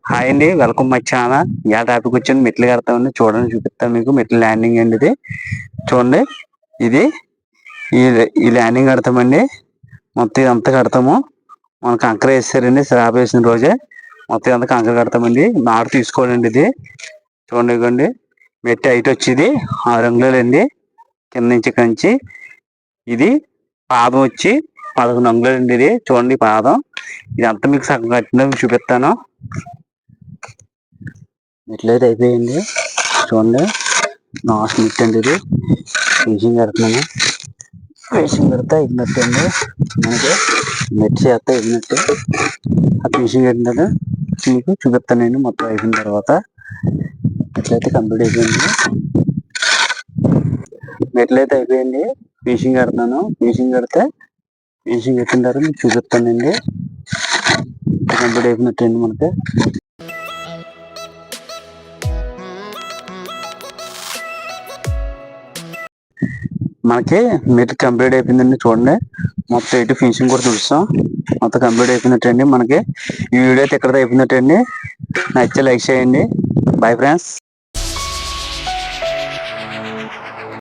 Hi అండి, welcome my channel. ఇవాళ topic వచ్చింది మెట్లు కడతామండి. చూడండి, చూపిస్తాను మీకు. మెట్లు ల్యాండింగ్ అండి ఇది. చూడండి, ఇది ఈ ల్యాండింగ్ కడతామండి. మొత్తం ఇదంతా కడతాము. మనం కంకర వేసారండి, స్లాబ్ వేసిన రోజే మొత్తం ఇదంతా కంకర కడతామండి. నాటు తీసుకోవాలండి ఇది. చూడండి, ఇవ్వండి మెట్టి హైట్ వచ్చేది 6 అంగుళాలండి. కింద నుంచి కంచి ఇది పాదం వచ్చి 11 అంగుళాలండి. ఇది చూడండి పాదం. ఇదంతా మీకు సగం కట్టిన చూపిస్తాను. మెట్లయితే అయిపోయింది. చూడండి, నాస్ట్ మెట్ అండి ఇది. ఫినిషింగ్ కడుతున్నాము. ఫినిషింగ్ కడితే అయినట్టు అండి. మనకి మెట్ చేస్తే అయినట్టు. ఆ ఫినిషింగ్ కట్టినట్టు మీకు చూపిస్తానండి. మొత్తం అయిపోయిన తర్వాత మెట్లయితే కంప్లీట్ అయిపోయింది. మెట్లయితే అయిపోయింది. ఫినిషింగ్ కడుతున్నాను. ఫినిషింగ్ కడితే ఫినిషింగ్ కట్టిన తర్వాత మీకు చూపిస్తానండి. కంప్లీట్ అయిపోయినట్టు అండి. మనకి మెట్ కంప్లీట్ అయిపోయిందండి. చూడండి, మొత్తం ఎటు ఫినిషింగ్ కూడా చూస్తాం. మొత్తం కంప్లీట్ అయిపోయినట్టండి. మనకి ఈ వీడియో అయితే ఇక్కడ అయిపోయినట్టండి. నచ్చితే లైక్ చేయండి. Bye friends.